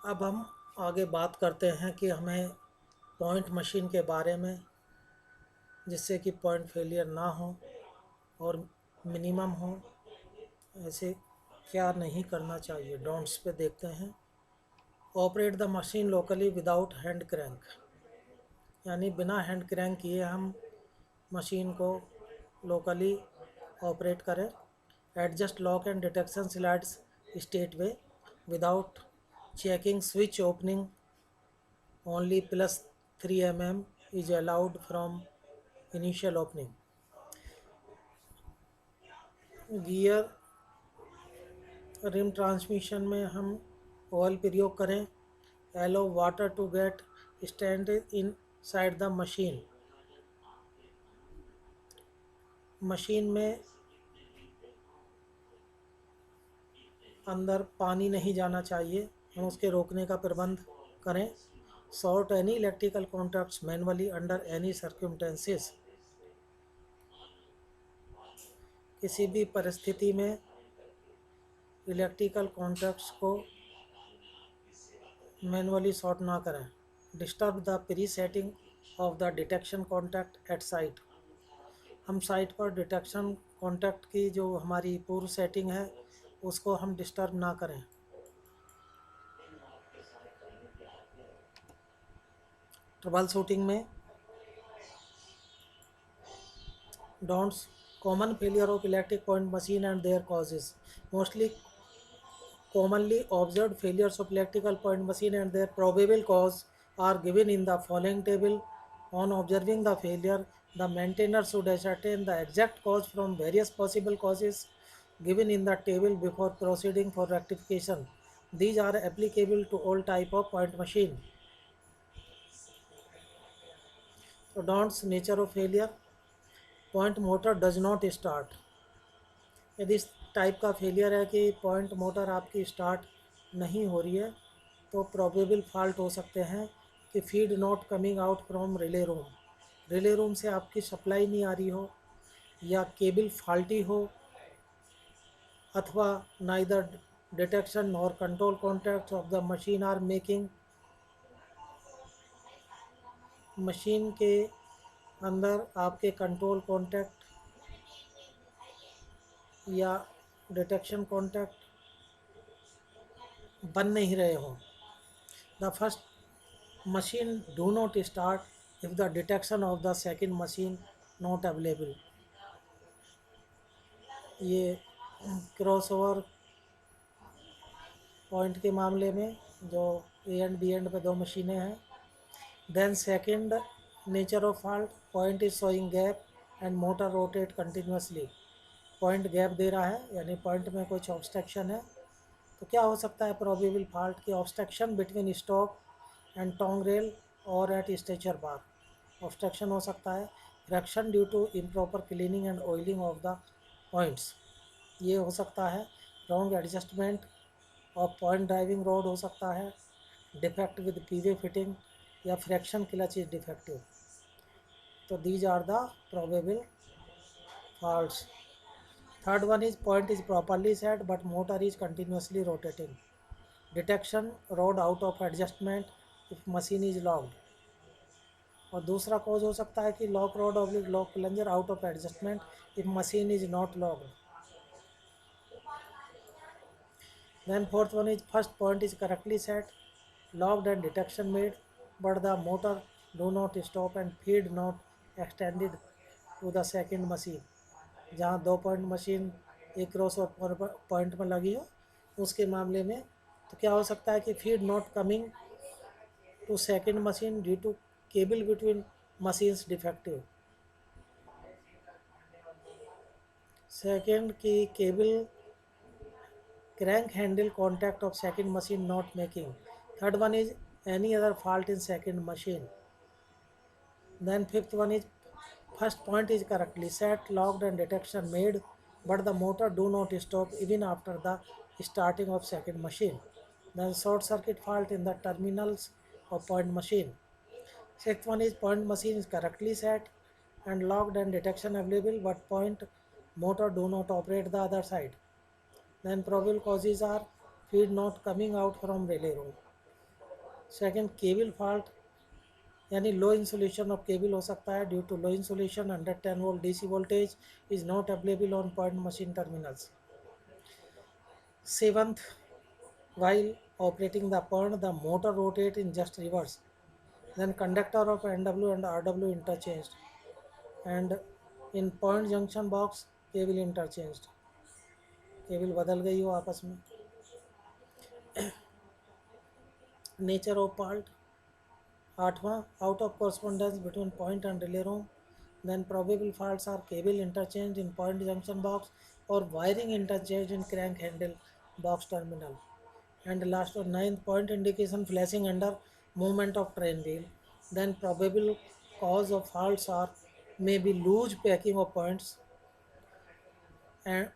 अब हम आगे बात करते हैं कि हमें पॉइंट मशीन के बारे में, जिससे कि पॉइंट फेलियर ना हो और मिनिमम हो। ऐसे क्या नहीं करना चाहिए, डोंट्स पे देखते हैं। Operate the machine locally without hand crank, यानी बिना हैंड क्रैंक किए हम मशीन को लोकली ऑपरेट करें। Adjust lock and detection slides state way without checking switch opening. Only +3 mm is allowed from initial opening. Gear rim transmission में हम oil प्रयोग करें। Allow water to get stand inside the machine. Machine में अंदर पानी नहीं जाना चाहिए, हम उसके रोकने का प्रबंध करें। Sort any electrical contacts manually under any circumstances. किसी भी परिस्थिति में इलेक्ट्रिकल कॉन्टैक्ट्स को मैनुअली सॉर्ट ना करें। Disturb the pre setting of the detection contact at site. हम साइट पर डिटेक्शन कॉन्टैक्ट की जो हमारी पूर्व सेटिंग है उसको हम डिस्टर्ब ना करें। ट्रबल शूटिंग में don'ts. Common failure of electric point machine and their causes. Mostly commonly observed failures of electrical point machine and their probable cause are given in the following table. On observing the failure, the maintainer should ascertain the exact cause from various possible causes given in the table before proceeding for rectification. These are applicable to all type of point machine. So, Don'ts nature of failure. Point motor does not start. यदि इस type का failure है कि point motor आपकी start नहीं हो रही है, तो प्रोबेबल फॉल्ट हो सकते हैं कि feed not coming out from relay room. Relay room से आपकी सप्लाई नहीं आ रही हो, या केबल फॉल्टी हो, अथवा नाइदर डिटेक्शन और control contacts of the machine are making. Machine के अंदर आपके कंट्रोल कॉन्टैक्ट या डिटेक्शन कॉन्टैक्ट बन नहीं रहे हों। The first machine do not start if the detection of the second machine not available। ये क्रॉसओवर पॉइंट के मामले में जो ए एंड बी एंड पे दो मशीनें हैं। Then second nature of fault, point is showing gap and motor rotate continuously. Point gap दे रहा है, यानी पॉइंट में कुछ ऑब्स्ट्रक्शन है। तो क्या हो सकता है प्रोबेबल फॉल्ट की? Obstruction between stock and tongue rail और एट स्ट्रेचर बार। ऑब्स्ट्रक्शन हो सकता है। Friction due to improper cleaning and oiling of the points, ये हो सकता है। रॉन्ग एडजस्टमेंट और पॉइंट ड्राइविंग रोड हो सकता है। डिफेक्ट विद पीवे फिटिंग या फ्रैक्शन क्लच इज डिफेक्टिव। तो these are the probable faults. Third one is point is properly set but motor is continuously rotating. Detection road out of adjustment if machine is locked. और दूसरा cause हो सकता है कि lock road oblique lock plunger out of adjustment if machine is not locked. Then fourth one is first point is correctly set, locked and detection made, but the motor do not stop and feed not extended to the second machine। जहाँ दो point machine एक cross और point में लगी हो, उसके मामले में तो क्या हो सकता है कि feed not coming to second machine due to cable between machines defective. Second की cable crank handle contact of second machine not making. Third one is any other fault in second machine. Then fifth one is first point is correctly set, locked and detection made, but the motor do not stop even after the starting of second machine. Then short circuit fault in the terminals of point machine. Sixth one is point machine is correctly set and locked and detection available, but point motor do not operate the other side. Then probable causes are feed not coming out from relay room. Second cable fault, यानी low insulation of cable हो सकता है due to low insulation, under 10 volt DC voltage is not available on point machine terminals. Seventh, while operating the point the motor rotate in just reverse, then conductor of NW and RW interchanged, and in point junction box cable interchanged, cable बदल गई हो आपस में। Nature of fault, आठवां, out of correspondence between point and relay room, then probable faults are cable interchange in point junction box और wiring interchange in crank handle box terminal, and last one, ninth, point indication flashing under movement of train wheel, then probable cause of faults are maybe loose packing of points, and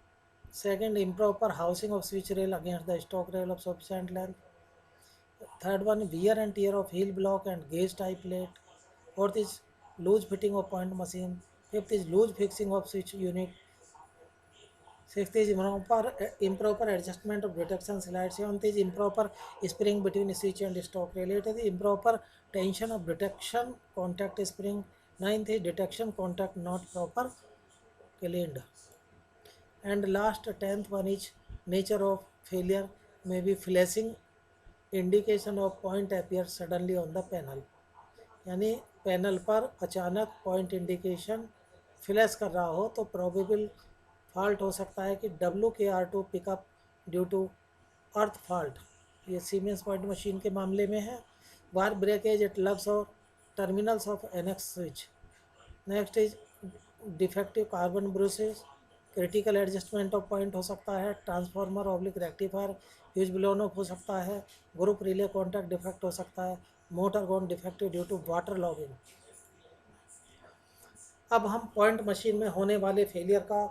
second, improper housing of switch rail against the stock rail of sufficient length, third one, wear and tear of heel block and gauge tie plate, fourth is loose fitting of point machine, fifth is loose fixing of switch unit, sixth is improper adjustment of detection slide. Seventh is improper spring between switch and stock rail. Eighth is improper tension of detection contact spring. Ninth is detection contact not proper cleaned. And last, tenth one is nature of failure may be flashing indication of point appears suddenly on the panel, यानी panel पर अचानक point indication flash कर रहा हो तो probable fault हो सकता है कि WKR2 pickup due to earth fault. ये सीमेंस पॉइंट मशीन के मामले में है। वायर ब्रेकेज एट लग्स और terminals of NX switch. Next is defective carbon brushes, critical adjustment of point हो सकता है, transformer oblique rectifier fuse blown off हो सकता है, ग्रुप रिले कॉन्टैक्ट डिफेक्ट हो सकता है, motor gone defective due to water logging. अब हम पॉइंट मशीन में होने वाले फेलियर का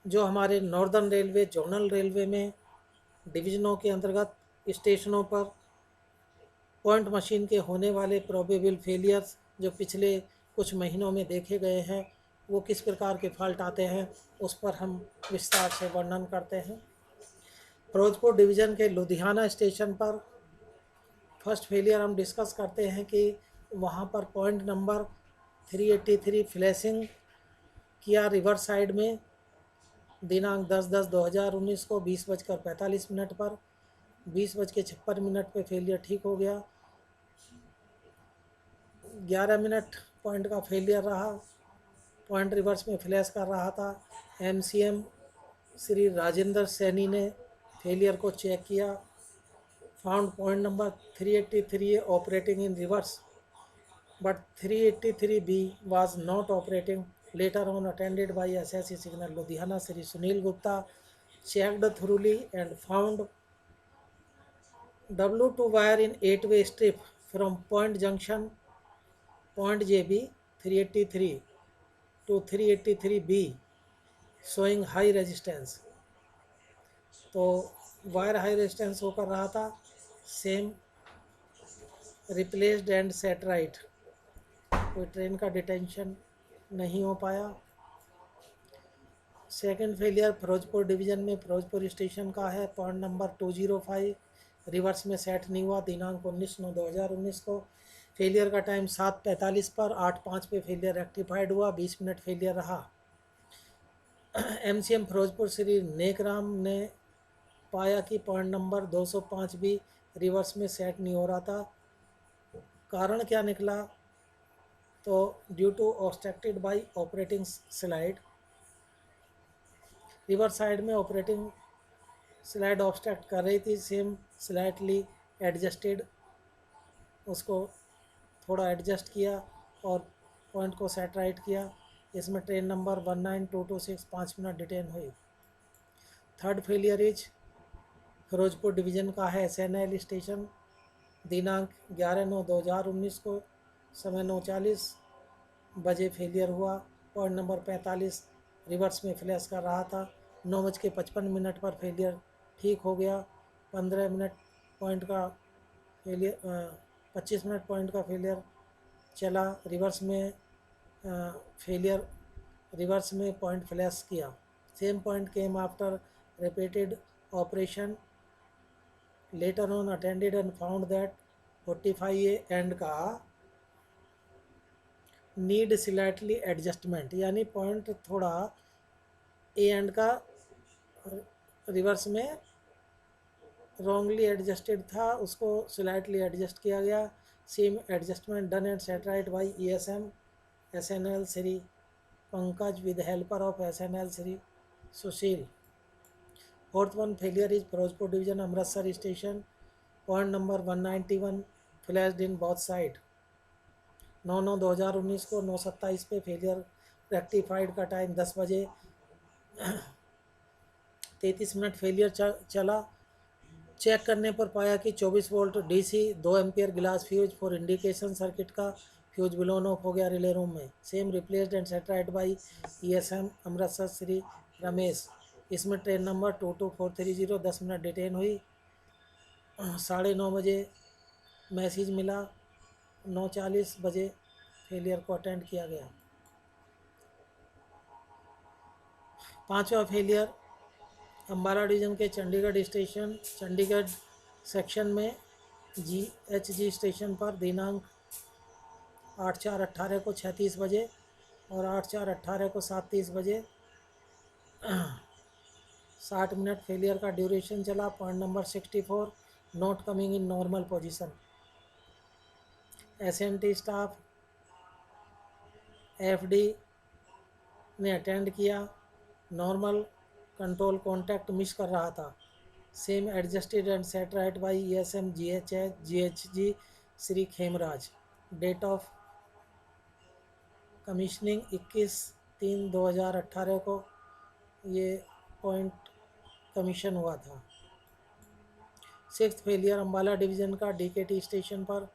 जो हमारे नॉर्दर्न रेलवे, जोनल रेलवे में डिवीजनों के अंतर्गत स्टेशनों पर पॉइंट मशीन के होने वाले प्रोबेबल फेलियर्स जो पिछले कुछ महीनों में देखे गए हैं वो किस प्रकार के फॉल्ट आते हैं उस पर हम विस्तार से वर्णन करते हैं। फिरोजपुर डिवीज़न के लुधियाना स्टेशन पर फर्स्ट फेलियर हम डिस्कस करते हैं कि वहाँ पर पॉइंट नंबर 383 फ्लैशिंग किया रिवर्स साइड में दिनांक 10/10/2019 को 20:45 पर 20:56 पे फेलियर ठीक हो गया। 11 मिनट पॉइंट का फेलियर रहा, पॉइंट रिवर्स में फ्लैश कर रहा था। MCM श्री राजेंद्र सैनी ने फेलियर को चेक किया, found point number 383 operating in reverse but 383B was not operating. Later on attended by SSC Signal Ludhiana Sri Sunil Gupta checked thoroughly and found W2 wire in 8-way strip from point junction point JB 383 to 383B showing high resistance। तो wire high resistance होकर रहा था, same replaced and set right, कोई train का detention नहीं हो पाया। Second failure Firozpur division में फिरोजपुर स्टेशन का है, पॉइंट नंबर 205 रिवर्स में सेट नहीं हुआ दिनांक 19/9/2019 को। फेलियर का टाइम 7:45 पर 8:05 पे फेलियर रेक्टिफाइड हुआ, 20 मिनट फेलियर रहा। MCM फिरोजपुर श्री नेकराम ने पाया कि पॉइंट नंबर 205 भी रिवर्स में सेट नहीं हो रहा था। कारण क्या निकला, तो due to obstructed by operating slide, reverse side में ऑपरेटिंग स्लाइड ऑब्स्ट्रक्ट कर रही थी, सेम स्लाइटली एडजस्टेड, उसको थोड़ा एडजस्ट किया और पॉइंट को सेट राइट किया। इसमें ट्रेन नंबर 19226 5 मिनट डिटेन हुई। Third failure is Ferozepur division का है, SNL स्टेशन, दिनांक 11/9/2019 को समय 9:40 बजे फेलियर हुआ। पॉइंट नंबर 45 रिवर्स में फ्लैश कर रहा था, 9:55 पर फेलियर ठीक हो गया। 15 मिनट पॉइंट का फेलियर 25 मिनट पॉइंट का फेलियर चला, रिवर्स में फेलियर रिवर्स में पॉइंट फ्लैश किया। Same point came after repeated operation, later on attended and found that 45A end का नीड स्लाइटली एडजस्टमेंट, यानी पॉइंट थोड़ा ए एंड का रिवर्स में रॉन्गली एडजस्टेड था, उसको स्लाइटली एडजस्ट किया गया। Same adjustment done and set right by ESM SNL Shri Pankaj with helper of SNL Shri Sushil. Fourth one failure is Ferozepur division Amritsar station, point number 191 flashed in both side. 9/9/2019 को 9:27 पे failure rectified का time 10 बजे 33 minute failure चला। Check करने पर पाया कि 24 volt DC 2 ampere glass fuse for indication circuit का फ्यूज ब्लोन ऑफ हो गया रिले रूम में। Same replaced and set right by ESM Amritsar Shri Ramesh. इसमें ट्रेन नंबर 22430 10 मिनट डिटेन हुई। 9:30 बजे मैसेज मिला, 9:40 बजे फेलियर को अटेंड किया गया। पांचवा फेलियर अम्बाला डिवीज़न के चंडीगढ़ स्टेशन चंडीगढ़ सेक्शन में GHG स्टेशन पर दिनांक 8/4/18 को 36 बजे और 8/4/18 को 7:30 बजे 60 मिनट फेलियर का ड्यूरेशन चला। Point number 64 not coming in normal position. SNT staff FD ने अटेंड किया। नॉर्मल कंट्रोल कॉन्टैक्ट मिस कर रहा था। Same adjusted and set right by ESM GHG Shri Khemraj. Date of commissioning 21/3/2018 को ये पॉइंट कमीशन हुआ था। सिक्स्थ फेलियर अम्बाला डिवीज़न का DKT स्टेशन पर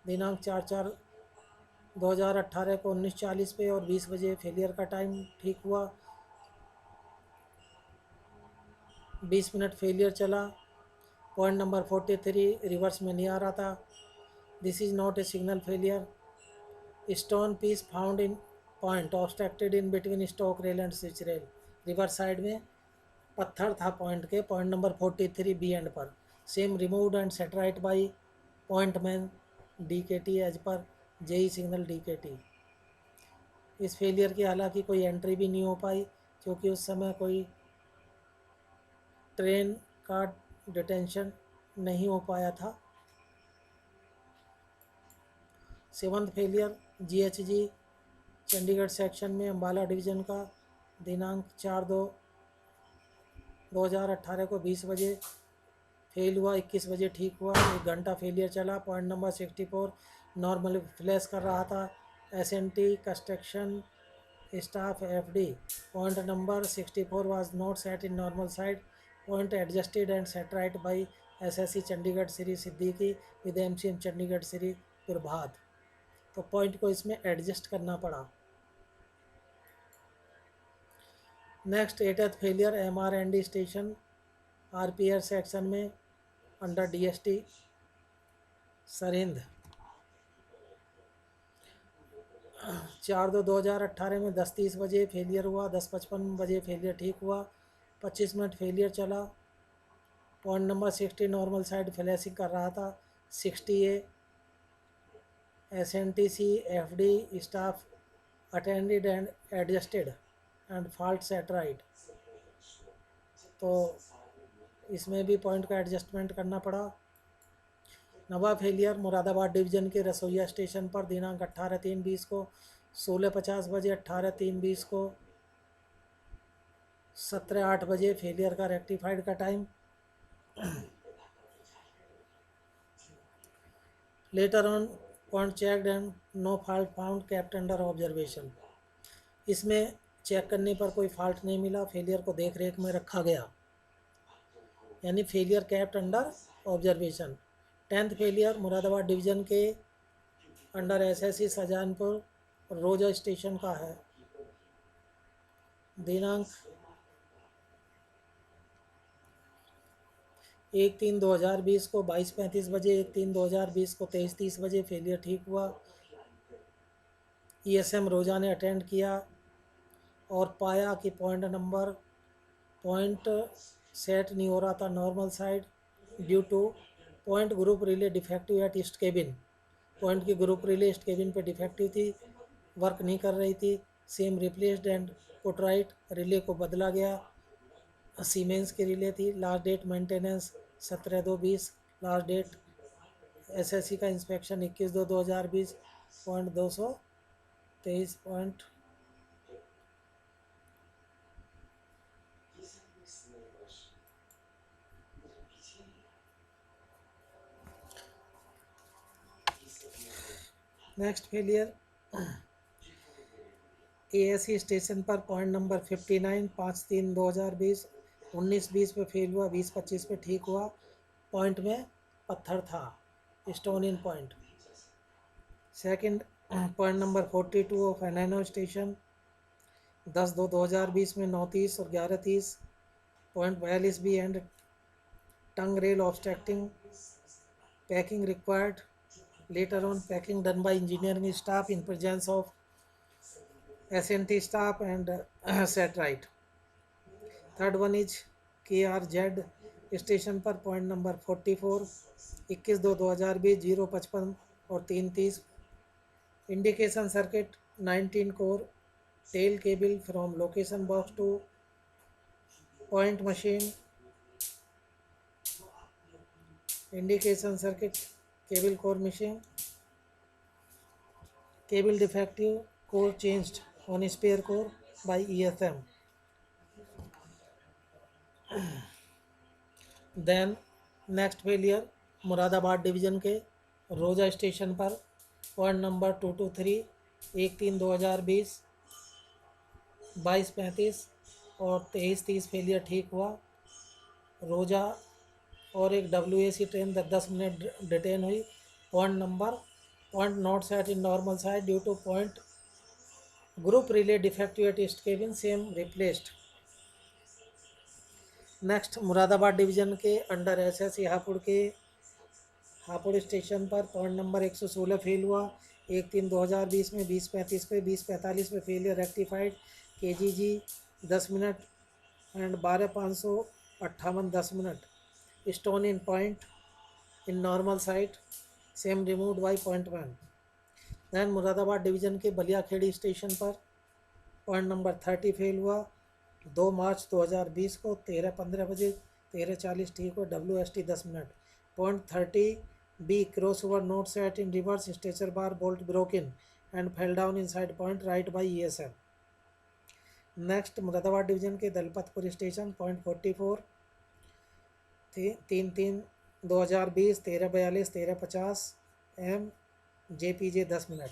दिनांक 4/4/2018 को 19:40 पे और 20 बजे फेलियर का टाइम ठीक हुआ। 20 मिनट फेलियर चला। पॉइंट नंबर 43 रिवर्स में नहीं आ रहा था। This is not a signal failure. Stone piece found in point obstructed in between stock rail and switch rail. Reverse side में पत्थर था पॉइंट के, पॉइंट नंबर 43 B एंड पर। Same removed and set right by point man DKT as पर JE signal DKT। इस फेलियर की हालांकि कोई एंट्री भी नहीं हो पाई क्योंकि उस समय कोई ट्रेन का डिटेंशन नहीं हो पाया था। Seventh failure GHG Chandigarh section में अम्बाला डिवीज़न का दिनांक 4/2/2018 को 20 बजे फेल हुआ, 21 बजे ठीक हुआ। 1 घंटा फेलियर चला। पॉइंट नंबर 64 नॉर्मल फ्लैश कर रहा था। SNT construction staff FD। Point number 64 was not set in normal side. Point adjusted and set right by SSC Chandigarh Shri Siddiqui with MCM Chandigarh Shri Prabhat. तो पॉइंट को इसमें एडजस्ट करना पड़ा। Next 8th failure MRND station RPR section में under DST Sirhind. 4/2/2018 में 10:30 बजे failure हुआ, 10:55 बजे फेलियर ठीक हुआ। 25 मिनट फेलियर चला। Point number 60 normal side flashing कर रहा था। 60A SNTC FD staff attended and adjusted and fault set right. तो इसमें भी पॉइंट का एडजस्टमेंट करना पड़ा। नवा फेलियर मुरादाबाद डिवीज़न के रसोईया स्टेशन पर दिनांक 18/3/20 को 16:50 बजे, 18/3/20 को 17:08 बजे फेलियर का रेक्टिफाइड का time. Later on point checked and no fault found kept under observation. इसमें चेक करने पर कोई फॉल्ट नहीं मिला, फेलियर को देख रेख में रखा गया, यानी failure kept under observation. 10th failure Moradabad division के अंडर SSC शाहजहानपुर रोजा स्टेशन का है। दिनांक 1/3/2020 को 22:35 बजे, 1/3/2020 को 23:30 बजे फेलियर ठीक हुआ। ESM रोजा ने अटेंड किया और पाया कि पॉइंट सेट नहीं हो रहा था normal side due to point group relay defective at east cabin, point की ग्रुप रिले ईस्ट केबिन पे डिफेक्टिव थी, वर्क नहीं कर रही थी। Same replaced and put right, relay को बदला गया, सीमेंस की रिले थी। Last date maintenance 17/2/20, last date SSC का inspection 21/2/2020, point 223 point. Next failure ASC station पर पॉइंट नंबर 59, 5/3/2020, 19-20 पे फेल हुआ, 20-25 पे ठीक हुआ। पॉइंट में पत्थर था, stone in point. Second point number 42 of एनैनो स्टेशन 10/2/2020 में 9:30 और 11:30, point 42 B end tongue rail obstructing packing required, later on packing done by engineering staff in presence of SNT staff and set right. Third one is KRZ station पर point number 44, 21/2/2020, 0:55 और 3:30, indication circuit 19 core, tail cable from location box to point machine, indication circuit cable core machine, cable defective, core changed on spare core by ESM. Then next failure Moradabad division के Roza station पर point number 223, 1/3/2020, 22:35 और 23:30 failure ठीक हुआ। रोजा और एक WAC train 10 minute detain हुई। Point not set in normal side due to point group relay defective at east cabin, same replaced. Next Moradabad division के अंडर एसएससी हापुड़ स्टेशन पर पॉइंट नंबर 116 फेल हुआ, 1/3/2020 में 20:35 पे, 20:45 पे failure rectified, KGG 10 minute and 12,558 10 minute, stone in point in normal side, same removed by point 1। Then Moradabad division के Baliyakhedi station पर point number 30 fail हुआ, 2 मार्च 2020 को 13:15 बजे, 13:40 ठीक हुआ, WST 10 minute. Point 30 B crossover not set in reverse, stretcher bar bolt broken and fell down in side point right by ESM। Next Moradabad division के Dalpatpur station point 44, 3/3/2020, 13:42, 13:50 M, JPJ 10 minute.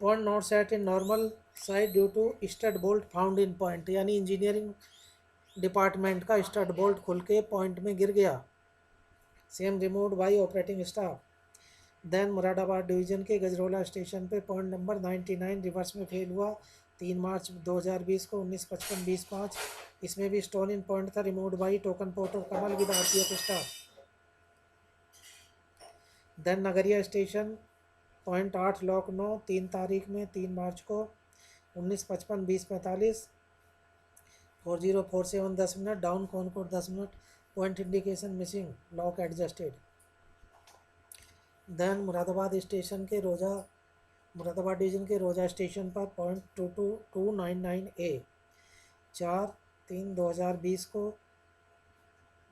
Point not set in normal side due to stud bolt found in point, यानी engineering department का stud bolt खुल के point में गिर गया, same removed by operating staff. Then Moradabad division के Gajraula station पे point number 99 reverse में फेल हुआ, 3 मार्च 2020 को 19:55 20:05, इसमें भी स्टोन इन पॉइंट था, removed by token port of Kamal with RPF staff. Then Nagaria station point 8 lock 9, 3 तारीख में 3 मार्च को 19:55 20:45, 4047 10 minute, down concord 10 minute, point indication missing, lock adjusted. Then Moradabad division के रोजा स्टेशन पर पॉइंट 22299A 4/3/2020 को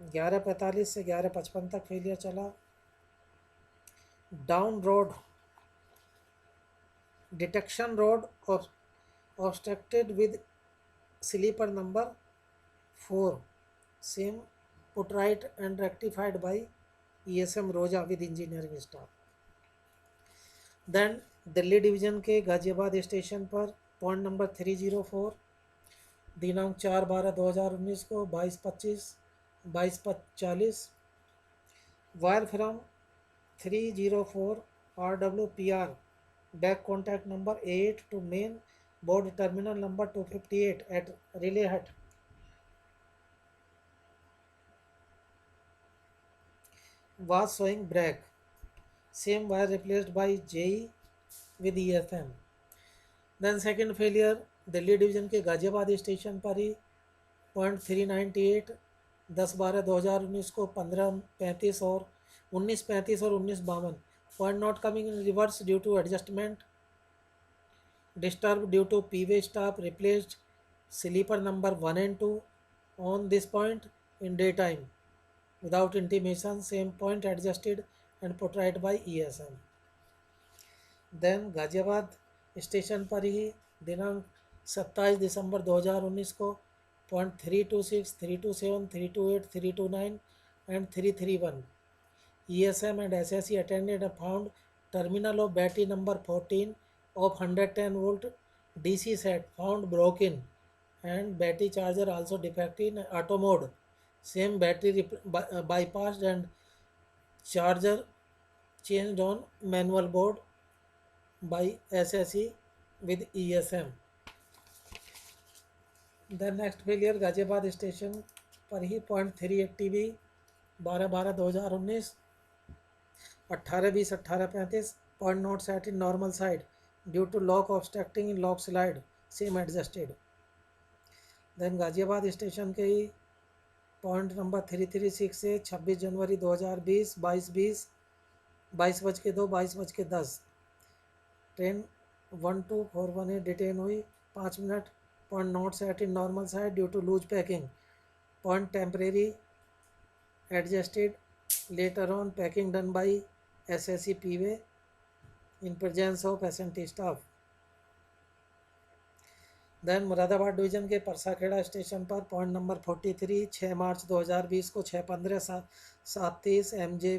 11:45 से 11:55 तक फेलियर चला। Down rod detection rod obstructed with sleeper number 4, same put right end rectified by ESM Roza with engineering staff. Then Delhi division के Ghaziabad station पर point number 304, दिनांक 4/12/2019 को 22:25 22:40, wire from 304 RWPR back contact number 8 to main board terminal number 258 at relay hut was showing break, same wire replaced by JE with EFM। then second failure Delhi division के Ghaziabad station पर ही point 398 10/12/2019 को 15:35 और 19:35 और 19:52। Point not coming in reverse due to adjustment disturbed due to P-way stop replaced sleeper number 1 and 2 on this point in daytime without intimation. Same point adjusted and portrayed by ESM. Then Ghaziabad station पर ही दिनांक 27 दिसंबर 2019 को .326, 327, 328, 329 and 331 ESM and SSE attended and found terminal of battery number 14 of 110 volt DC set found broken and battery charger also defective in auto mode. Same battery bypassed and charger changed on manual board by SSE with ESM. The next failure Ghaziabad station पर ही .380 12/12/2019 18:20 18:35 point not set in normal side due to lock obstructing in lock slide. Same adjusted. Then Ghaziabad station के ही point number 336 से 26 जनवरी 2020 22:20 22:02 22:10 train 12418 detain हुई 5 minute. Point not set in normal side due to loose packing. Point temporary adjusted later on packing done by SSE P-way in presence of SNT staff. Then Moradabad division के Parsakhera station पर point number 43 6 March 2020 को 6:15 7:30 MJ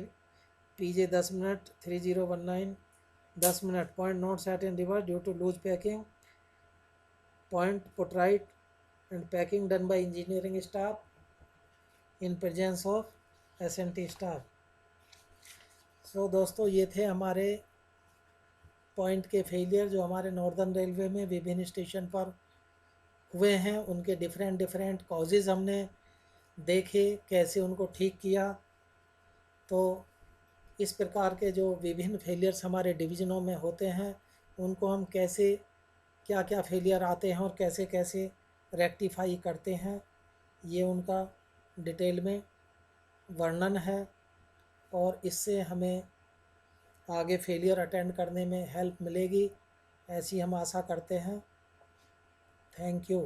PJ 10 minute 3019 10 minute. Point not set in reverse due to loose packing. Point put right end packing done by engineering staff in presence of SNT staff. So दोस्तों, ये थे हमारे point के failure जो हमारे northern railway में विभिन्न station पर हुए हैं. उनके डिफरेंट कॉजेज़ हमने देखे, कैसे उनको ठीक किया. तो इस प्रकार के जो विभिन्न फेलियर्स हमारे डिवीज़नों में होते हैं, उनको हम कैसे क्या क्या फेलियर आते हैं और कैसे कैसे रेक्टिफाई करते हैं, ये उनका डिटेल में वर्णन है. और इससे हमें आगे फेलियर अटेंड करने में हेल्प मिलेगी, ऐसी हम आशा करते हैं. Thank you.